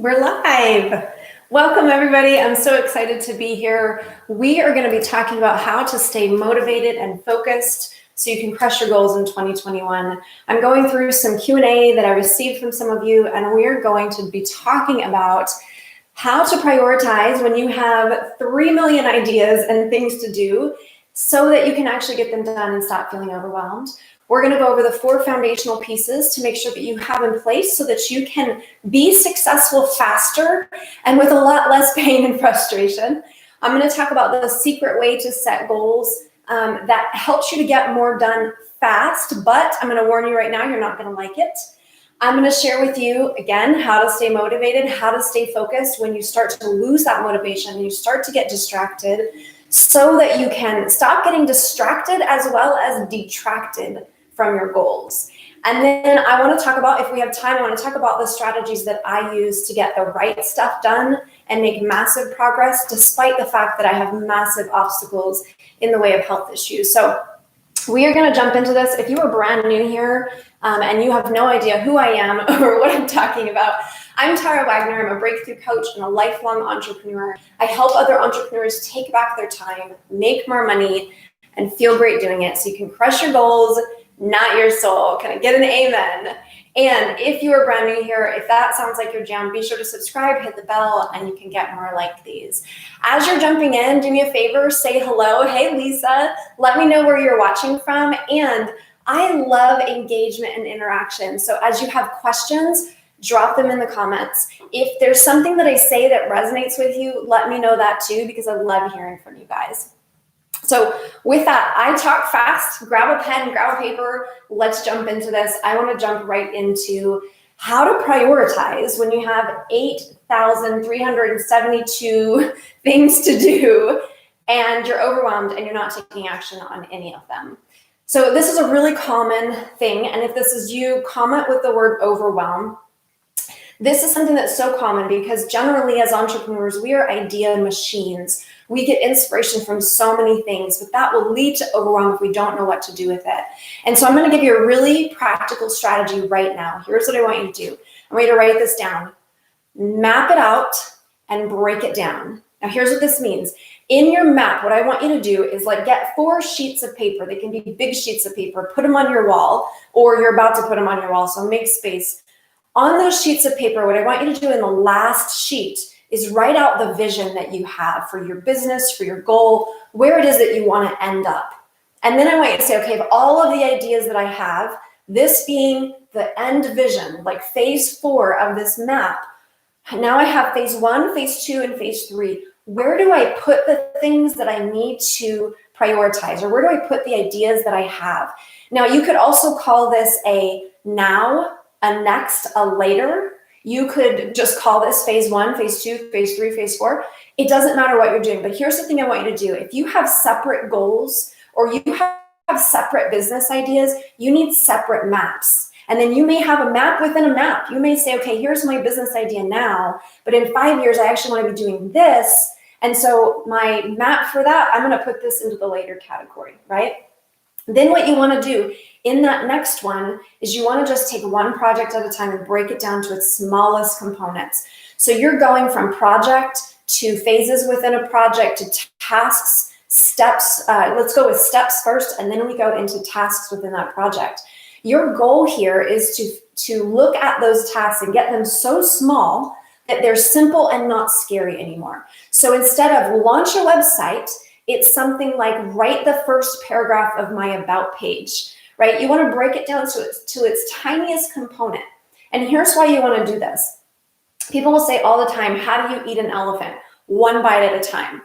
We're live. Welcome, everybody. I'm so excited to be here. We are going to be talking about how to stay motivated and focused so you can crush your goals in 2021. I'm going through some Q&A that I received from some of you, and we're going to be talking about how to prioritize when you have 3 million ideas and things to do so that you can actually get them done and stop feeling overwhelmed. We're going to go over the 4 foundational pieces to make sure that you have in place so that you can be successful faster and with a lot less pain and frustration. I'm going to talk about the secret way to set goals that helps you to get more done fast, but I'm going to warn you right now, you're not going to like it. I'm going to share with you, again, how to stay motivated, how to stay focused when you start to lose that motivation and you start to get distracted so that you can stop getting distracted as well as detracted from your goals. And then I want to talk about, if we have time, I want to talk about the strategies that I use to get the right stuff done and make massive progress despite the fact that I have massive obstacles in the way of health issues. So we are going to jump into this. If you are brand new here and you have no idea who I am or what I'm talking about, I'm Tara Wagner. I'm a breakthrough coach and a lifelong entrepreneur. I help other entrepreneurs take back their time, make more money, and feel great doing it so you can crush your goals, not your soul. Can I get an amen? And if you are brand new here, if that sounds like your jam, be sure to subscribe, hit the bell, and you can get more like these. As you're jumping in, do me a favor, say hello. Hey, Lisa, let me know where you're watching from. And I love engagement and interaction. So as you have questions, drop them in the comments. If there's something that I say that resonates with you, let me know that too, because I love hearing from you guys. So with that, I talk fast. Grab a pen, grab a paper. Let's jump into this. I want to jump right into how to prioritize when you have 8,372 things to do and you're overwhelmed and you're not taking action on any of them. So this is a really common thing. And if this is you, comment with the word overwhelm. This is something that's so common because generally as entrepreneurs, we are idea machines. We get inspiration from so many things, but that will lead to overwhelm if we don't know what to do with it. And so I'm going to give you a really practical strategy right now. Here's what I want you to do. I want you to write this down, map it out, and break it down. Now, here's what this means. In your map, what I want you to do is get 4 sheets of paper. They can be big sheets of paper. Put them on your wall, or you're about to put them on your wall, so make space. On those sheets of paper, what I want you to do in the last sheet is write out the vision that you have for your business, for your goal, where it is that you want to end up. And then I want you to say, okay, of all of the ideas that I have, this being the end vision, like phase 4 of this map, now I have phase 1, phase 2, and phase 3. Where do I put the things that I need to prioritize, or where do I put the ideas that I have? Now, you could also call this a now, a next, a later. You could just call this phase 1, phase 2, phase 3, phase 4. It doesn't matter what you're doing, but here's the thing I want you to do. If you have separate goals or you have separate business ideas, you need separate maps. And then you may have a map within a map. You may say, okay, here's my business idea now, but in 5 years, I actually want to be doing this. And so my map for that, I'm going to put this into the later category, right? Then what you want to do in that next one is you want to just take one project at a time and break it down to its smallest components. So you're going from project to phases within a project to tasks, steps. Let's go with steps first, and then we go into tasks within that project. Your goal here is to look at those tasks and get them so small that they're simple and not scary anymore. So instead of launch a website, it's something like write the first paragraph of my about page, right? You want to break it down to its tiniest component. And here's why you want to do this. People will say all the time, how do you eat an elephant? One bite at a time.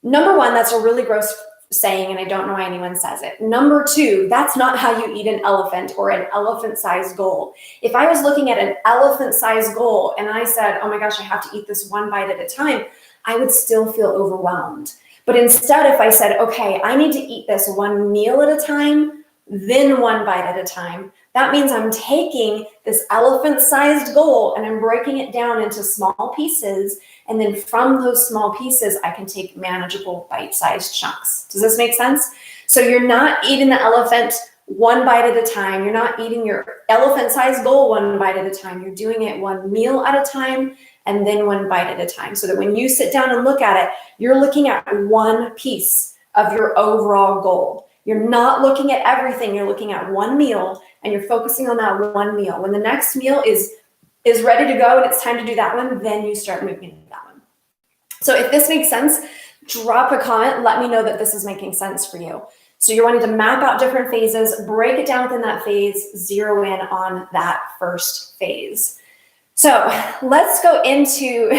Number 1, that's a really gross saying, and I don't know why anyone says it. Number 2, that's not how you eat an elephant or an elephant-sized goal. If I was looking at an elephant-sized goal and I said, oh my gosh, I have to eat this one bite at a time, I would still feel overwhelmed. But instead, if I said, okay, I need to eat this one meal at a time, then one bite at a time, that means I'm taking this elephant-sized goal and I'm breaking it down into small pieces. And then from those small pieces, I can take manageable bite-sized chunks. Does this make sense? So you're not eating the elephant one bite at a time. You're not eating your elephant-sized goal one bite at a time. You're doing it one meal at a time and then one bite at a time. So that when you sit down and look at it, you're looking at one piece of your overall goal. You're not looking at everything. You're looking at one meal and you're focusing on that one meal. When the next meal is ready to go and it's time to do that one, then you start moving into that one. So if this makes sense, drop a comment. Let me know that this is making sense for you. So you're wanting to map out different phases, break it down within that phase, zero in on that first phase. So let's go into,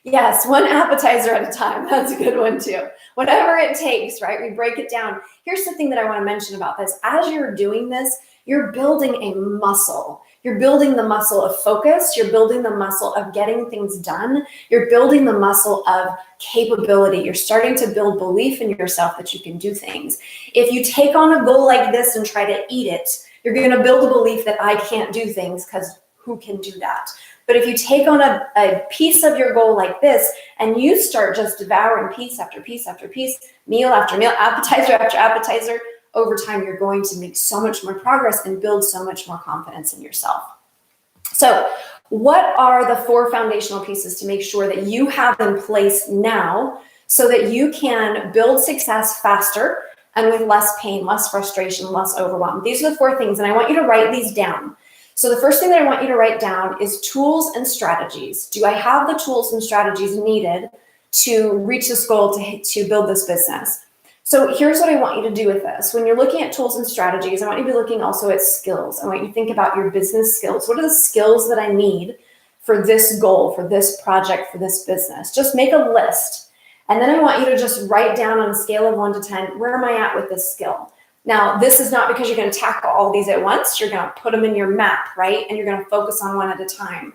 yes, one appetizer at a time. That's a good one too. Whatever it takes, right? We break it down. Here's the thing that I want to mention about this. As you're doing this, you're building a muscle. You're building the muscle of focus. You're building the muscle of getting things done. You're building the muscle of capability. You're starting to build belief in yourself that you can do things. If you take on a goal like this and try to eat it, you're going to build a belief that I can't do things because who can do that? But if you take on a piece of your goal like this and you start just devouring piece after piece after piece, meal after meal, appetizer after appetizer, over time, you're going to make so much more progress and build so much more confidence in yourself. So what are the 4 foundational pieces to make sure that you have in place now so that you can build success faster and with less pain, less frustration, less overwhelm? These are the 4 things, and I want you to write these down. So the first thing that I want you to write down is tools and strategies. Do I have the tools and strategies needed to reach this goal, to build this business? So here's what I want you to do with this. When you're looking at tools and strategies, I want you to be looking also at skills. I want you to think about your business skills. What are the skills that I need for this goal, for this project, for this business? Just make a list. And then I want you to just write down on a scale of 1 to 10, where am I at with this skill? Now, this is not because you're going to tackle all these at once. You're going to put them in your map, right? And you're going to focus on one at a time.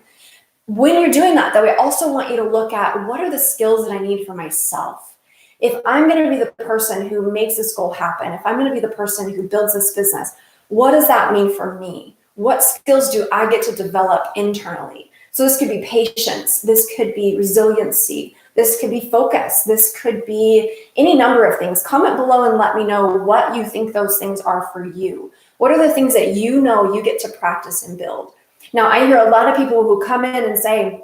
When you're doing that, though, I also want you to look at what are the skills that I need for myself. If I'm going to be the person who makes this goal happen, if I'm going to be the person who builds this business, what does that mean for me? What skills do I get to develop internally? So this could be patience. This could be resiliency. This could be focus. This could be any number of things. Comment below and let me know what you think those things are for you. What are the things that you know you get to practice and build? Now, I hear a lot of people who come in and say,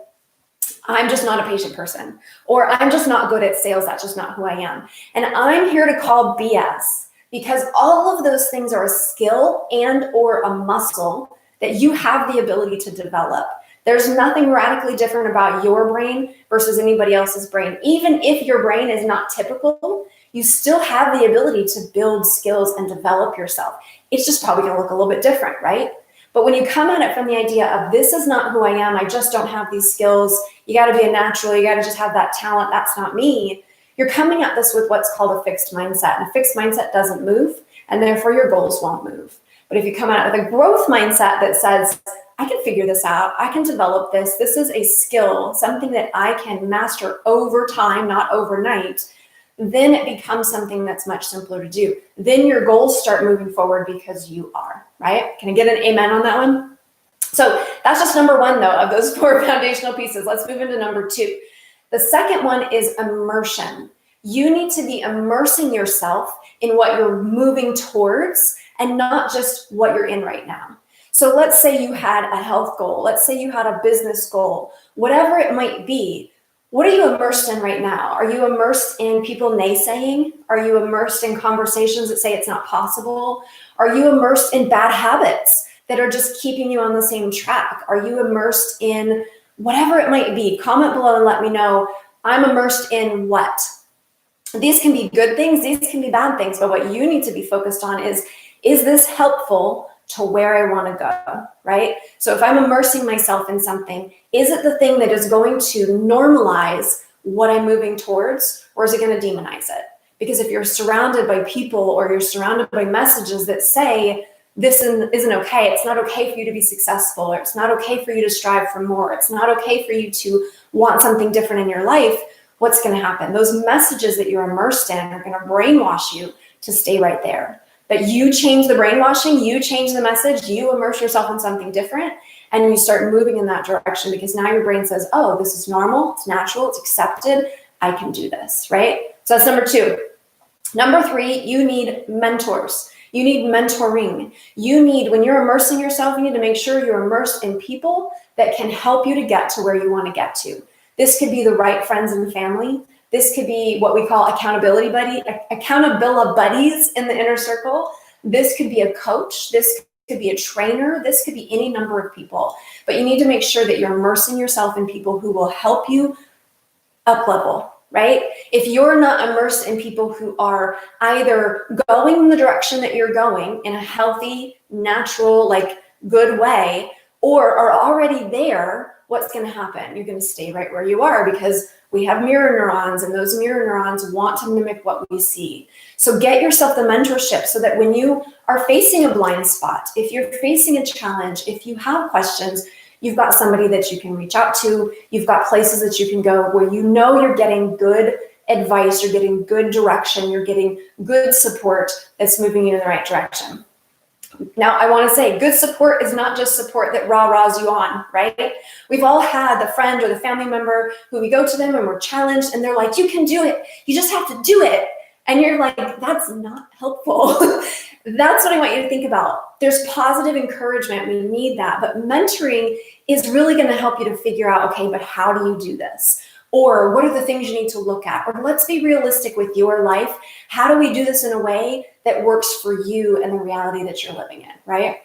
I'm just not a patient person, or I'm just not good at sales. That's just not who I am. And I'm here to call BS, because all of those things are a skill and or a muscle that you have the ability to develop. There's nothing radically different about your brain versus anybody else's brain. Even if your brain is not typical, you still have the ability to build skills and develop yourself. It's just probably going to look a little bit different, right? But when you come at it from the idea of this is not who I am, I just don't have these skills, you got to be a natural, you got to just have that talent, that's not me. You're coming at this with what's called a fixed mindset. And a fixed mindset doesn't move, and therefore your goals won't move. But if you come at it with a growth mindset that says, I can figure this out, I can develop this, this is a skill, something that I can master over time, not overnight, then it becomes something that's much simpler to do. Then your goals start moving forward because you are, right? Can I get an amen on that one? So that's just number 1, though, of those 4 foundational pieces. Let's move into number 2. The second one is immersion. You need to be immersing yourself in what you're moving towards and not just what you're in right now. So let's say you had a health goal. Let's say you had a business goal, whatever it might be. What are you immersed in right now? Are you immersed in people naysaying? Are you immersed in conversations that say it's not possible? Are you immersed in bad habits that are just keeping you on the same track? Are you immersed in whatever it might be? Comment below and let me know. I'm immersed in what? These can be good things. These can be bad things. But what you need to be focused on is this helpful to where I want to go, right? So if I'm immersing myself in something, is it the thing that is going to normalize what I'm moving towards, or is it going to demonize it? Because if you're surrounded by people or you're surrounded by messages that say this isn't okay, it's not okay for you to be successful, or it's not okay for you to strive for more, it's not okay for you to want something different in your life, what's going to happen? Those messages that you're immersed in are going to brainwash you to stay right there. But you change the brainwashing, you change the message, you immerse yourself in something different, and you start moving in that direction, because now your brain says, oh, this is normal, it's natural, it's accepted, I can do this, right? So that's number 2. Number 3, you need mentors. You need mentoring. You need, when you're immersing yourself, you need to make sure you're immersed in people that can help you to get to where you want to get to. This could be the right friends and family. This could be what we call accountability buddies in the inner circle. This could be a coach. This could be a trainer. This could be any number of people. But you need to make sure that you're immersing yourself in people who will help you up level, right? If you're not immersed in people who are either going in the direction that you're going in a healthy, natural, like good way, or are already there, what's going to happen? You're going to stay right where you are because we have mirror neurons, and those mirror neurons want to mimic what we see. So get yourself the mentorship so that when you are facing a blind spot, if you're facing a challenge, if you have questions, you've got somebody that you can reach out to. You've got places that you can go where you know you're getting good advice, you're getting good direction, you're getting good support that's moving you in the right direction. Now, I want to say good support is not just support that rah-rahs you on, right? We've all had the friend or the family member who we go to them and we're challenged and they're like, you can do it. You just have to do it. And you're like, that's not helpful. That's what I want you to think about. There's positive encouragement. We need that. But mentoring is really going to help you to figure out, okay, but how do you do this? Or what are the things you need to look at? Or let's be realistic with your life. How do we do this in a way that works for you and the reality that you're living in, right?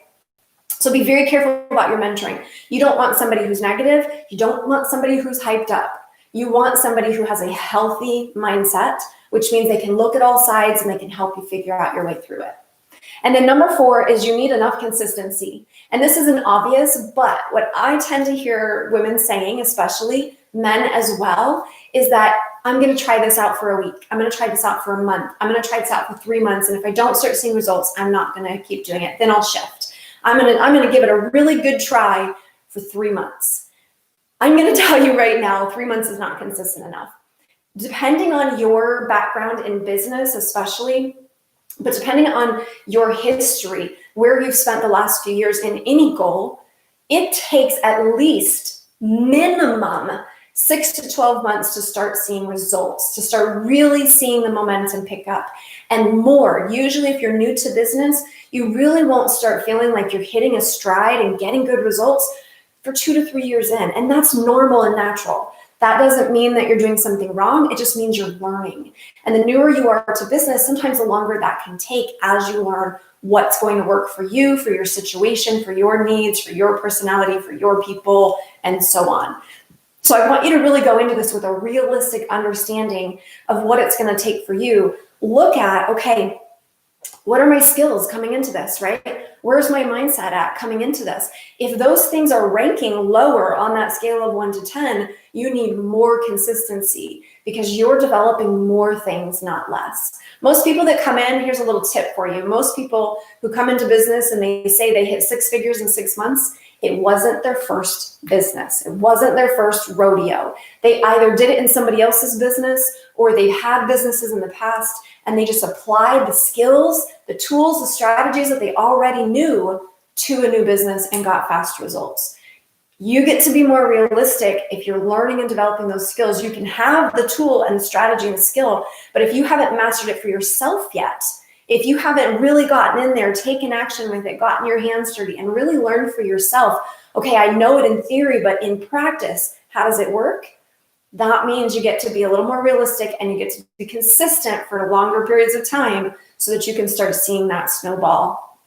So be very careful about your mentoring. You don't want somebody who's negative. You don't want somebody who's hyped up. You want somebody who has a healthy mindset, which means they can look at all sides and they can help you figure out your way through it. And then number 4 is you need enough consistency. And this isn't obvious, but what I tend to hear women saying, especially men as well, is that I'm going to try this out for a week. I'm going to try this out for a month. I'm going to try this out for 3 months. And if I don't start seeing results, I'm not going to keep doing it. Then I'll shift. I'm going to give it a really good try for 3 months. I'm going to tell you right now, 3 months is not consistent enough. Depending on your background in business, especially, but depending on your history, where you've spent the last few years in any goal, it takes at least minimum 6 to 12 months to start seeing results, to start really seeing the momentum pick up, and more. Usually if you're new to business, you really won't start feeling like you're hitting a stride and getting good results for 2 to 3 years in. And that's normal and natural. That doesn't mean that you're doing something wrong. It just means you're learning. And the newer you are to business, sometimes the longer that can take as you learn what's going to work for you, for your situation, for your needs, for your personality, for your people, and so on. So I want you to really go into this with a realistic understanding of what it's going to take for you. Look at, okay, what are my skills coming into this, right? Where's my mindset at coming into this? If those things are ranking lower on that scale of 1 to 10, you need more consistency because you're developing more things, not less. Most people that come in, here's a little tip for you. Most people who come into business and they say they hit 6 figures in 6 months, it wasn't their first business. It wasn't their first rodeo. They either did it in somebody else's business or they've had businesses in the past and they just applied the skills, the tools, the strategies that they already knew to a new business and got fast results. You get to be more realistic if you're learning and developing those skills. You can have the tool and the strategy and the skill, but if you haven't mastered it for yourself yet, if you haven't really gotten in there, taken action with it, gotten your hands dirty, and really learned for yourself, okay, I know it in theory, but in practice, how does it work? That means you get to be a little more realistic and you get to be consistent for longer periods of time so that you can start seeing that snowball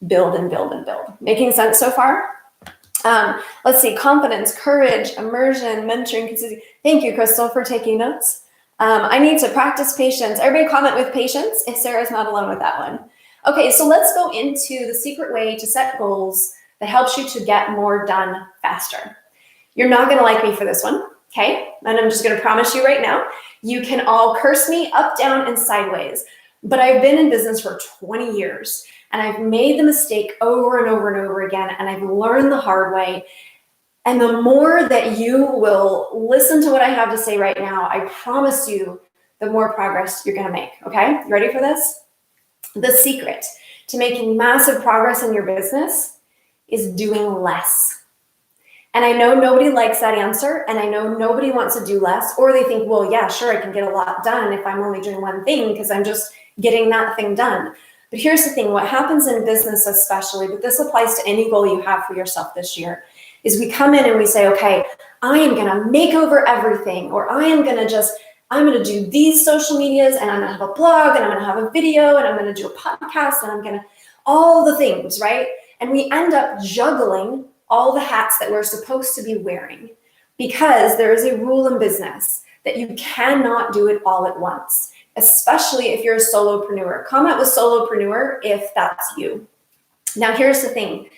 build and build and build. Making sense so far? Let's see, confidence, courage, immersion, mentoring, consistency. Thank you, Crystal, for taking notes. I need to practice patience. Everybody comment with patience if Sarah's not alone with that one. Okay, so let's go into the secret way to set goals that helps you to get more done faster. You're not going to like me for this one, okay? And I'm just going to promise you right now, you can all curse me up, down, and sideways. But I've been in business for 20 years, and I've made the mistake over and over and over again, and I've learned the hard way. And the more that you will listen to what I have to say right now, I promise you, the more progress you're going to make, okay? You ready for this? The secret to making massive progress in your business is doing less. And I know nobody likes that answer, and I know nobody wants to do less, or they think, well, yeah, sure, I can get a lot done if I'm only doing one thing because I'm just getting that thing done. But here's the thing, what happens in business especially, but this applies to any goal you have for yourself this year, is we come in and we say, okay, I am going to make over everything, or I'm going to do these social medias, and I'm going to have a blog, and I'm going to have a video, and I'm going to do a podcast, and I'm going to, all the things, right? And we end up juggling all the hats that we're supposed to be wearing, because there is a rule in business that you cannot do it all at once, especially if you're a solopreneur. Comment with solopreneur if that's you. Now, here's the thing.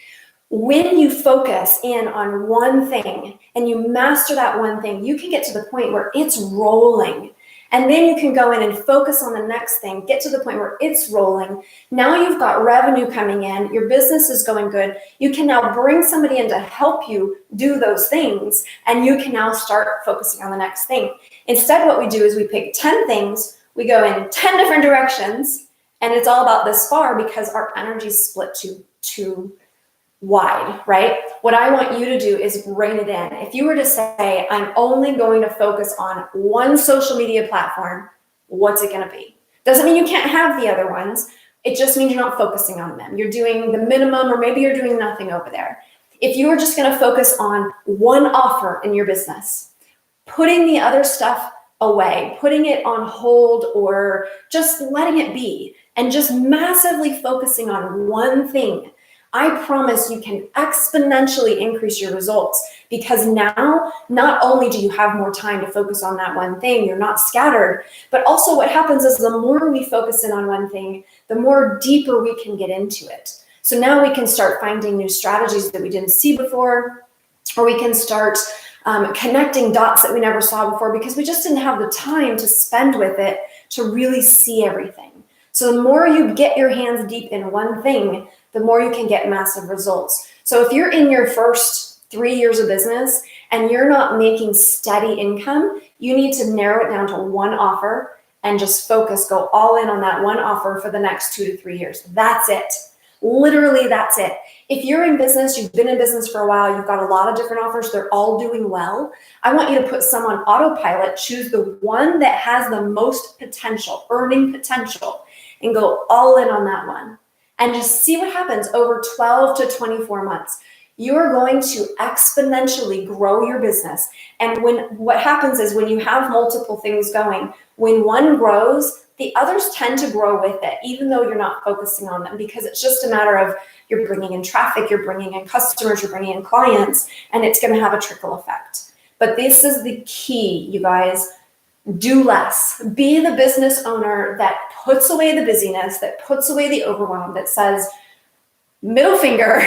When you focus in on one thing and you master that one thing, you can get to the point where it's rolling. And then you can go in and focus on the next thing, get to the point where it's rolling. Now you've got revenue coming in, your business is going good. You can now bring somebody in to help you do those things, and you can now start focusing on the next thing. Instead, what we do is we pick 10 things, we go in 10 different directions, and it's all about this far because our energy is split too wide, right? What I want you to do is rein it in. If you were to say, I'm only going to focus on one social media platform, what's it going to be? Doesn't mean you can't have the other ones. It just means you're not focusing on them. You're doing the minimum, or maybe you're doing nothing over there. If you were just going to focus on one offer in your business, putting the other stuff away, putting it on hold, or just letting it be, and just massively focusing on one thing, I promise you can exponentially increase your results, because now not only do you have more time to focus on that one thing, you're not scattered, but also what happens is the more we focus in on one thing, the more deeper we can get into it. So now we can start finding new strategies that we didn't see before, or we can start connecting dots that we never saw before, because we just didn't have the time to spend with it to really see everything. So the more you get your hands deep in one thing, the more you can get massive results. So if you're in your first 3 years of business and you're not making steady income, you need to narrow it down to one offer and just focus, go all in on that one offer for the next 2 to 3 years. That's it. Literally, that's it. If you're in business, you've been in business for a while, you've got a lot of different offers, they're all doing well, I want you to put some on autopilot, choose the one that has the most potential, earning potential, and go all in on that one. And just see what happens over 12 to 24 months. You're going to exponentially grow your business. And what happens is when you have multiple things going, when one grows, the others tend to grow with it, even though you're not focusing on them, because it's just a matter of you're bringing in traffic, you're bringing in customers, you're bringing in clients, and it's going to have a trickle effect. But this is the key, you guys. Do less. Be the business owner that puts away the busyness, that puts away the overwhelm, that says middle finger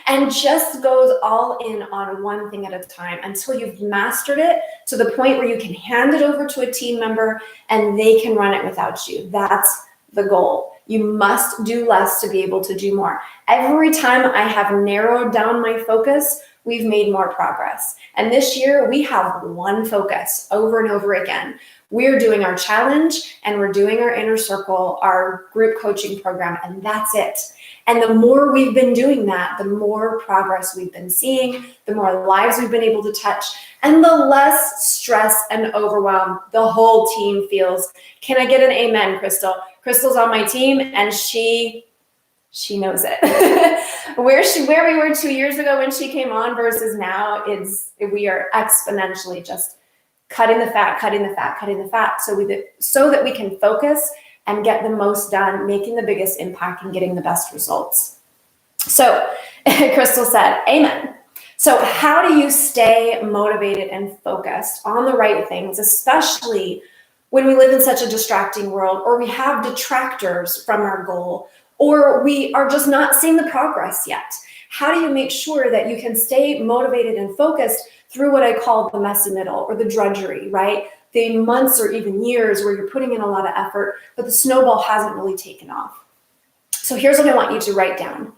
and just goes all in on one thing at a time until you've mastered it to the point where you can hand it over to a team member and they can run it without you. That's the goal. You must do less to be able to do more. Every time I have narrowed down my focus, we've made more progress. And this year we have one focus over and over again. We're doing our challenge and we're doing our inner circle, our group coaching program, and that's it. And the more we've been doing that, the more progress we've been seeing, the more lives we've been able to touch, and the less stress and overwhelm the whole team feels. Can I get an amen, Crystal? Crystal's on my team and she knows it. Where we were 2 years ago when she came on versus now, we are exponentially just cutting the fat, so that we can focus and get the most done, making the biggest impact and getting the best results. So Crystal said, amen. So how do you stay motivated and focused on the right things, especially when we live in such a distracting world, or we have detractors from our goal, or we are just not seeing the progress yet? How do you make sure that you can stay motivated and focused through what I call the messy middle, or the drudgery, right? The months or even years where you're putting in a lot of effort, but the snowball hasn't really taken off. So here's what I want you to write down.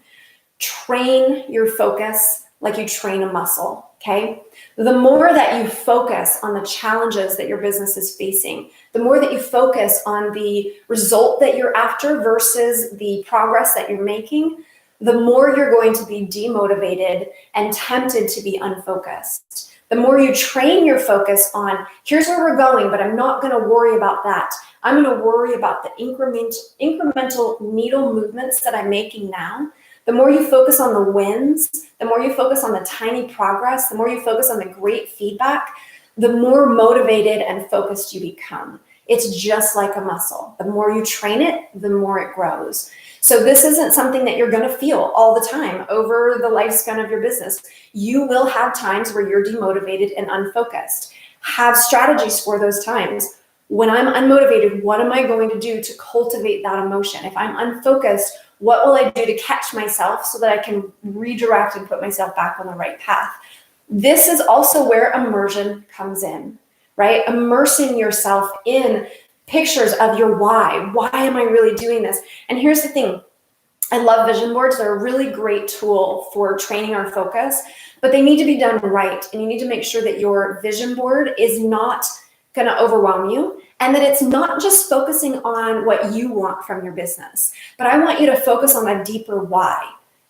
Train your focus like you train a muscle, okay? The more that you focus on the challenges that your business is facing, the more that you focus on the result that you're after versus the progress that you're making, the more you're going to be demotivated and tempted to be unfocused. The more you train your focus on, here's where we're going, but I'm not going to worry about that. I'm going to worry about the incremental needle movements that I'm making now. The more you focus on the wins, the more you focus on the tiny progress, the more you focus on the great feedback, the more motivated and focused you become. It's just like a muscle. The more you train it, the more it grows. So this isn't something that you're going to feel all the time over the lifespan of your business. You will have times where you're demotivated and unfocused. Have strategies for those times. When I'm unmotivated, what am I going to do to cultivate that emotion? If I'm unfocused, what will I do to catch myself so that I can redirect and put myself back on the right path? This is also where immersion comes in, right? Immersing yourself in pictures of your why. Why am I really doing this? And here's the thing. I love vision boards. They're a really great tool for training our focus, but they need to be done right. And you need to make sure that your vision board is not going to overwhelm you, and that it's not just focusing on what you want from your business, but I want you to focus on a deeper why,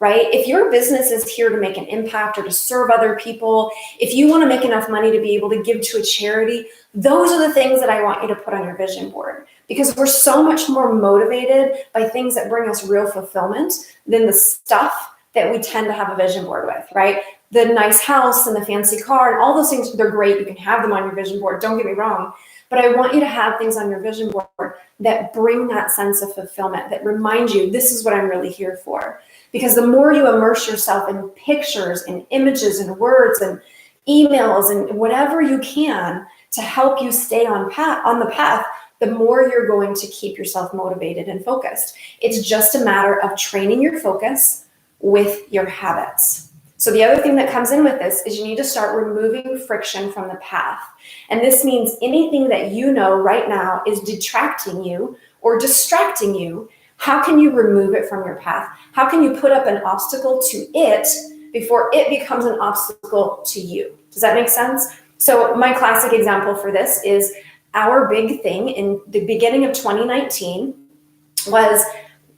right? If your business is here to make an impact or to serve other people, if you want to make enough money to be able to give to a charity, those are the things that I want you to put on your vision board, because we're so much more motivated by things that bring us real fulfillment than the stuff that we tend to have a vision board with, right? The nice house and the fancy car and all those things, they're great. You can have them on your vision board. Don't get me wrong. But I want you to have things on your vision board that bring that sense of fulfillment, that remind you, this is what I'm really here for. Because the more you immerse yourself in pictures and images and words and emails and whatever you can to help you stay on the path, the more you're going to keep yourself motivated and focused. It's just a matter of training your focus with your habits. So the other thing that comes in with this is you need to start removing friction from the path. And this means anything that you know right now is detracting you or distracting you, how can you remove it from your path? How can you put up an obstacle to it before it becomes an obstacle to you? Does that make sense? So my classic example for this is our big thing in the beginning of 2019 was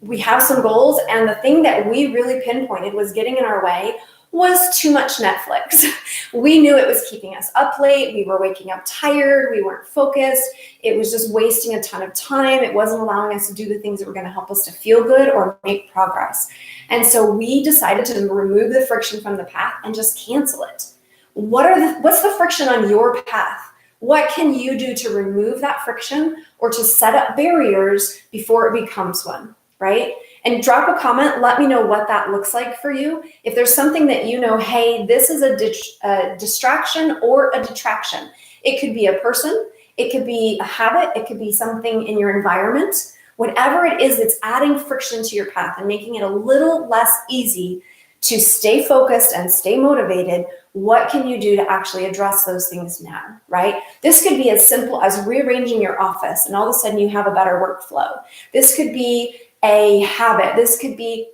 we have some goals, and the thing that we really pinpointed was getting in our way was too much Netflix. We knew it was keeping us up late. We were waking up tired. We weren't focused. It was just wasting a ton of time. It wasn't allowing us to do the things that were going to help us to feel good or make progress. And so we decided to remove the friction from the path and just cancel it. What's the friction on your path? What can you do to remove that friction or to set up barriers before it becomes one, right? And drop a comment. Let me know what that looks like for you. If there's something that you know, hey, this is a distraction or a detraction. It could be a person. It could be a habit. It could be something in your environment. Whatever it is that's adding friction to your path and making it a little less easy to stay focused and stay motivated, what can you do to actually address those things now, right? This could be as simple as rearranging your office and all of a sudden you have a better workflow. This could be a habit. This could be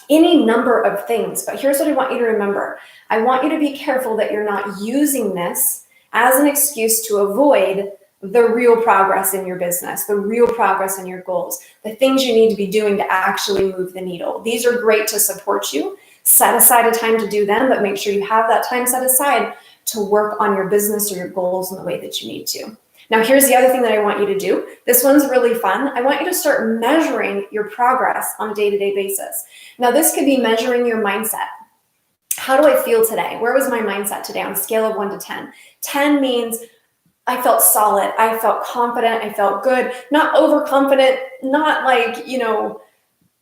any number of things. But here's what I want you to remember. I want you to be careful that you're not using this as an excuse to avoid the real progress in your business, the real progress in your goals, the things you need to be doing to actually move the needle. These are great to support you. Set aside a time to do them, but make sure you have that time set aside to work on your business or your goals in the way that you need to. Now, here's the other thing that I want you to do. This one's really fun. I want you to start measuring your progress on a day-to-day basis. Now, this could be measuring your mindset. How do I feel today? Where was my mindset today on a scale of 1 to 10? 10 means I felt solid. I felt confident. I felt good. Not overconfident. Not like,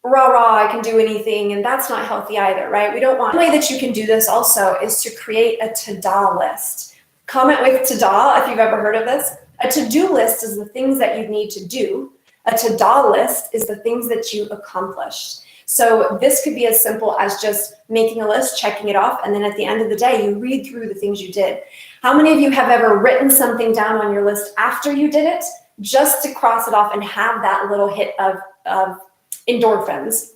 rah, I can do anything. And that's not healthy either, right? We don't want. The way that you can do this also is to create a to-do list. Comment with to-do if you've ever heard of this. A to-do list is the things that you need to do. A to-do list is the things that you accomplished. So this could be as simple as just making a list, checking it off, and then at the end of the day, you read through the things you did. How many of you have ever written something down on your list after you did it, just to cross it off and have that little hit of endorphins?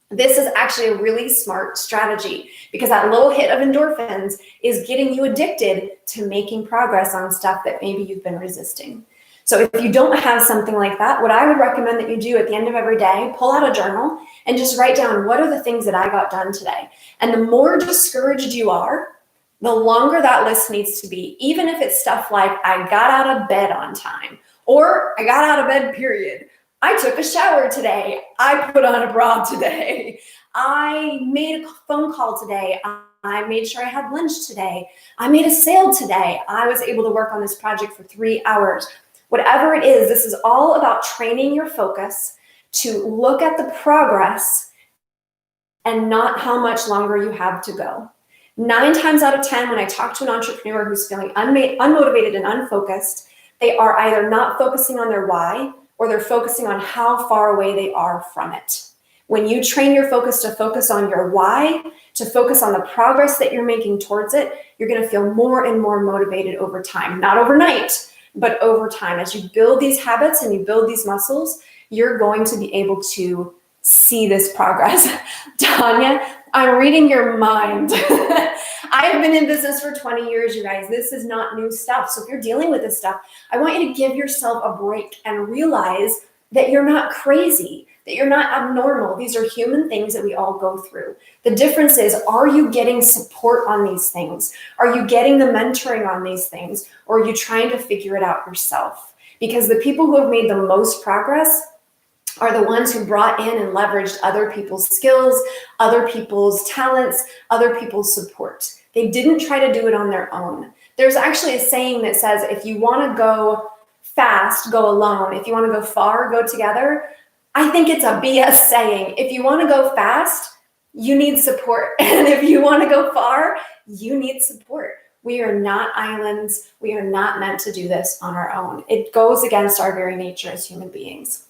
This is actually a really smart strategy because that little hit of endorphins is getting you addicted to making progress on stuff that maybe you've been resisting. So if you don't have something like that, what I would recommend that you do at the end of every day, pull out a journal and just write down, what are the things that I got done today? And the more discouraged you are, the longer that list needs to be, even if it's stuff like I got out of bed on time, Or I got out of bed, period. I took a shower today. I put on a bra today. I made a phone call today. I made sure I had lunch today. I made a sale today. I was able to work on this project for 3 hours. Whatever it is, this is all about training your focus to look at the progress and not how much longer you have to go. 9 times out of 10, when I talk to an entrepreneur who's feeling unmotivated and unfocused, they are either not focusing on their why or they're focusing on how far away they are from it. When you train your focus to focus on your why, to focus on the progress that you're making towards it, you're going to feel more and more motivated over time. Not overnight, but over time. As you build these habits and you build these muscles, you're going to be able to see this progress. Tanya, I'm reading your mind. I have been in business for 20 years, you guys. This is not new stuff. So if you're dealing with this stuff, I want you to give yourself a break and realize that you're not crazy, that you're not abnormal. These are human things that we all go through. The difference is, are you getting support on these things? Are you getting the mentoring on these things? Or are you trying to figure it out yourself? Because the people who have made the most progress are the ones who brought in and leveraged other people's skills, other people's talents, other people's support. They didn't try to do it on their own. There's actually a saying that says, if you want to go fast, go alone. If you want to go far, go together. I think it's a BS saying. If you want to go fast, you need support. And if you want to go far, you need support. We are not islands. We are not meant to do this on our own. It goes against our very nature as human beings.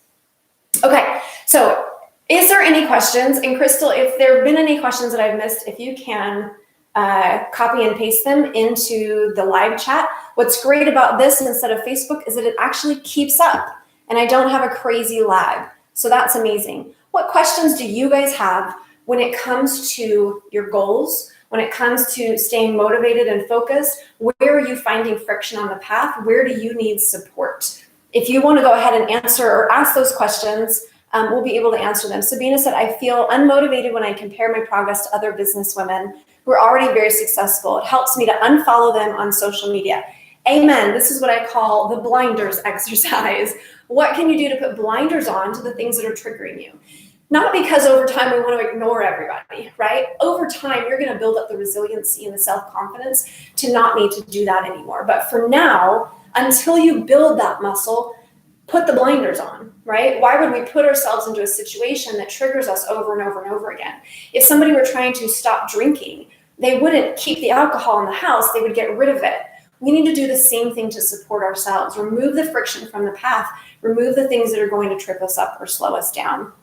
Okay, so is there any questions? And Crystal, if there have been any questions that I've missed, if you can copy and paste them into the live chat. What's great about this instead of Facebook is that it actually keeps up and I don't have a crazy lag. So that's amazing. What questions do you guys have when it comes to your goals, when it comes to staying motivated and focused? Where are you finding friction on the path? Where do you need support? If you want to go ahead and answer or ask those questions, we'll be able to answer them. Sabina said, I feel unmotivated when I compare my progress to other business women who are already very successful. It helps me to unfollow them on social media. Amen. This is what I call the blinders exercise. What can you do to put blinders on to the things that are triggering you? Not because over time we want to ignore everybody, right? Over time, you're going to build up the resiliency and the self-confidence to not need to do that anymore. But for now, until you build that muscle, put the blinders on, right? Why would we put ourselves into a situation that triggers us over and over and over again? If somebody were trying to stop drinking, they wouldn't keep the alcohol in the house, they would get rid of it. We need to do the same thing to support ourselves. Remove the friction from the path. Remove the things that are going to trip us up or slow us down.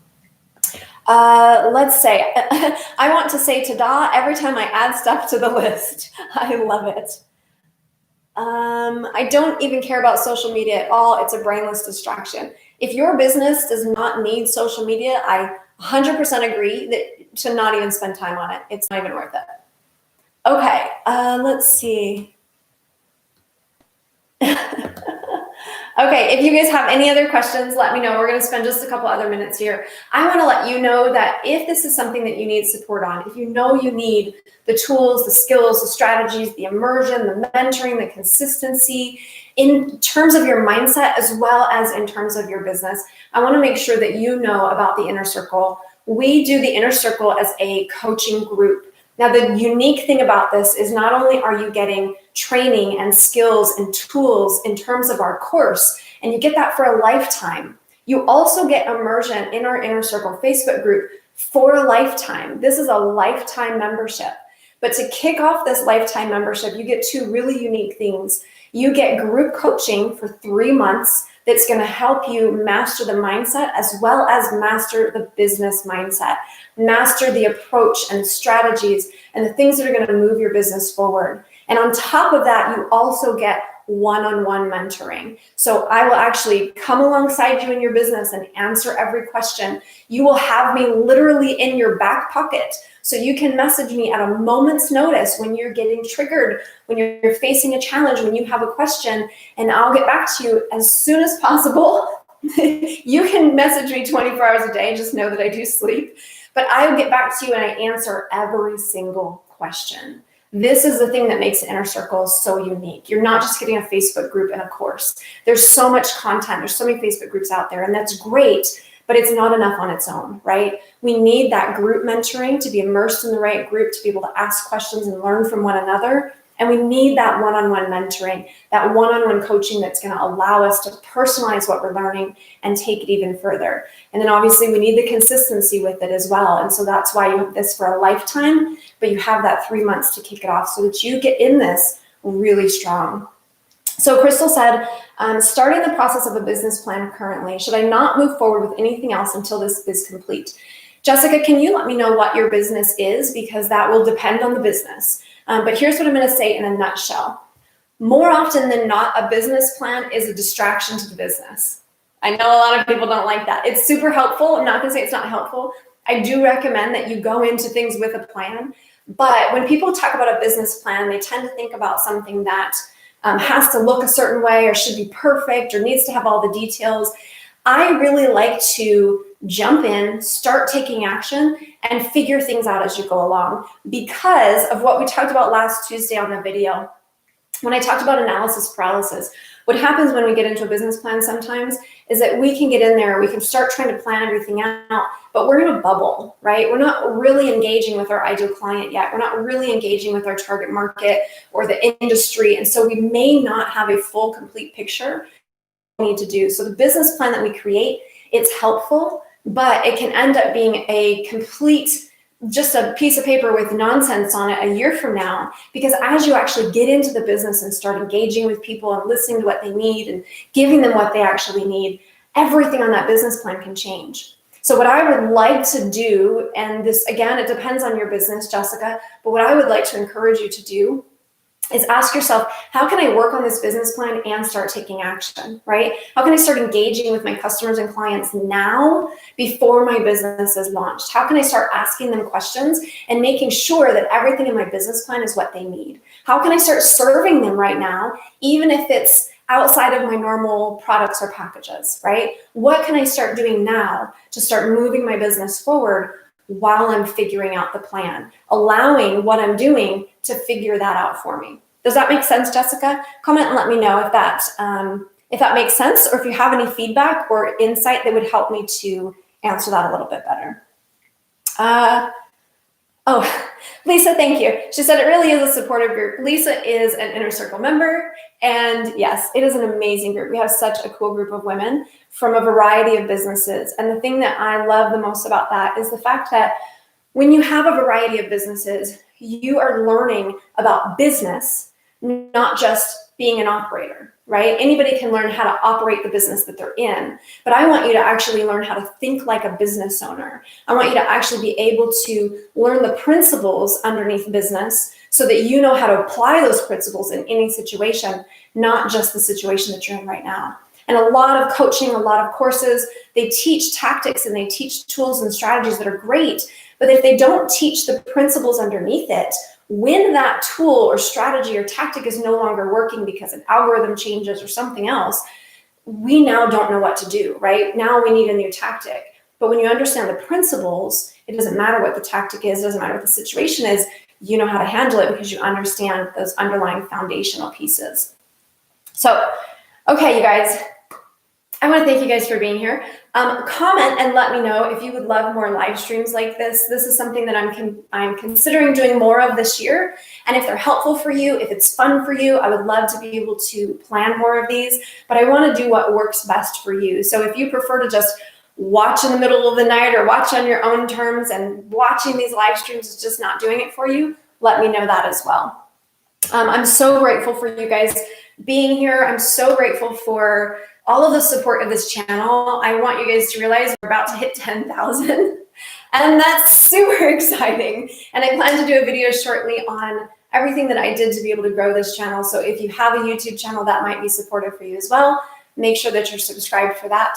Let's say, I want to say ta-da every time I add stuff to the list. I love it. I don't even care about social media at all. It's a brainless distraction. If your business does not need social media, I 100% agree that to not even spend time on it. It's not even worth it. Okay, let's see. Okay, if you guys have any other questions, let me know. We're going to spend just a couple other minutes here. I want to let you know that if this is something that you need support on, if you know you need the tools, the skills, the strategies, the immersion, the mentoring, the consistency in terms of your mindset as well as in terms of your business, I want to make sure that you know about the Inner Circle. We do the Inner Circle as a coaching group. Now, the unique thing about this is not only are you getting training and skills and tools in terms of our course, and you get that for a lifetime, you also get immersion in our Inner Circle Facebook group for a lifetime. This is a lifetime membership. But to kick off this lifetime membership, you get 2 really unique things. You get group coaching for 3 months that's going to help you master the mindset as well as master the business mindset, master the approach and strategies and the things that are going to move your business forward. And on top of that, you also get one-on-one mentoring. So I will actually come alongside you in your business and answer every question. You will have me literally in your back pocket. So you can message me at a moment's notice when you're getting triggered, when you're facing a challenge, when you have a question, and I'll get back to you as soon as possible. You can message me 24 hours a day. Just know that I do sleep. But I will get back to you and I answer every single question. This is the thing that makes the inner circle so unique. You're not just getting a Facebook group and a course. There's so much content. There's so many Facebook groups out there, and that's great, but it's not enough on its own, right? We need that group mentoring to be immersed in the right group, to be able to ask questions and learn from one another. And we need that one-on-one mentoring, that one-on-one coaching that's going to allow us to personalize what we're learning and take it even further. And then obviously we need the consistency with it as well. And so that's why you have this for a lifetime, but you have that 3 months to kick it off so that you get in this really strong. So Crystal said, starting the process of a business plan currently, should I not move forward with anything else until this is complete? Jessica, can you let me know what your business is? Because that will depend on the business. But here's what I'm going to say in a nutshell. More often than not, a business plan is a distraction to the business. I know a lot of people don't like that. It's super helpful. I'm not going to say it's not helpful. I do recommend that you go into things with a plan. But when people talk about a business plan, they tend to think about something that has to look a certain way or should be perfect or needs to have all the details. I really like to jump in, start taking action, and figure things out as you go along because of what we talked about last Tuesday on the video. When I talked about analysis paralysis, what happens when we get into a business plan sometimes is that we can get in there, we can start trying to plan everything out, but we're in a bubble, right? We're not really engaging with our ideal client yet. We're not really engaging with our target market or the industry. And so we may not have a full, complete picture we need to do. So the business plan that we create, it's helpful, but it can end up being a complete, just a piece of paper with nonsense on it a year from now, because as you actually get into the business and start engaging with people and listening to what they need and giving them what they actually need, everything on that business plan can change. So what I would like to do, and this, again, it depends on your business, Jessica, but what I would like to encourage you to do is ask yourself, how can I work on this business plan and start taking action, right? How can I start engaging with my customers and clients now before my business is launched? How can I start asking them questions and making sure that everything in my business plan is what they need? How can I start serving them right now, even if it's outside of my normal products or packages, right? What can I start doing now to start moving my business forward while I'm figuring out the plan, allowing what I'm doing to figure that out for me? Does that make sense, Jessica? Comment and let me know if that makes sense, or if you have any feedback or insight that would help me to answer that a little bit better. Oh, Lisa, thank you. She said it really is a supportive group. Lisa is an Inner Circle member, and yes, it is an amazing group. We have such a cool group of women from a variety of businesses. And the thing that I love the most about that is the fact that when you have a variety of businesses, you are learning about business, not just being an operator, right? Anybody can learn how to operate the business that they're in, but I want you to actually learn how to think like a business owner. I want you to actually be able to learn the principles underneath business so that you know how to apply those principles in any situation, not just the situation that you're in right now. And a lot of coaching, a lot of courses, they teach tactics and they teach tools and strategies that are great, but if they don't teach the principles underneath it, when that tool or strategy or tactic is no longer working because an algorithm changes or something else, we now don't know what to do, right? Now we need a new tactic. But when you understand the principles, it doesn't matter what the tactic is, it doesn't matter what the situation is, you know how to handle it because you understand those underlying foundational pieces. So, okay, you guys, I want to thank you guys for being here. Comment and let me know if you would love more live streams like this. This is something that I'm considering doing more of this year. And if they're helpful for you, if it's fun for you, I would love to be able to plan more of these. But I want to do what works best for you. So if you prefer to just watch in the middle of the night or watch on your own terms and watching these live streams is just not doing it for you, let me know that as well. I'm so grateful for you guys being here. I'm so grateful for all of the support of this channel. I want you guys to realize we're about to hit 10,000 and that's super exciting. And I plan to do a video shortly on everything that I did to be able to grow this channel. So if you have a YouTube channel, that might be supportive for you as well. Make sure that you're subscribed for that.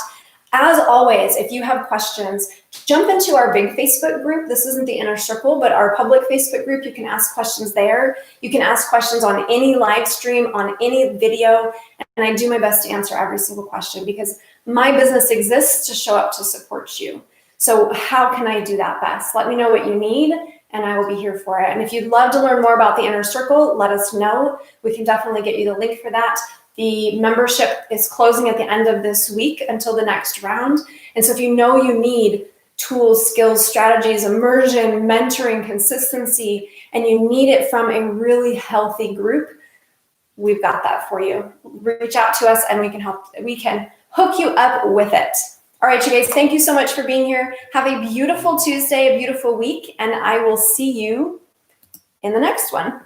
As always, if you have questions, jump into our big Facebook group. This isn't the Inner Circle, but our public Facebook group. You can ask questions there. You can ask questions on any live stream, on any video, and I do my best to answer every single question because my business exists to show up to support you. So how can I do that best? Let me know what you need, and I will be here for it. And if you'd love to learn more about the Inner Circle, let us know. We can definitely get you the link for that. The membership is closing at the end of this week until the next round. And so if you know you need tools, skills, strategies, immersion, mentoring, consistency, and you need it from a really healthy group, we've got that for you. Reach out to us and we can hook you up with it. All right, you guys, thank you so much for being here. Have a beautiful Tuesday, a beautiful week, and I will see you in the next one.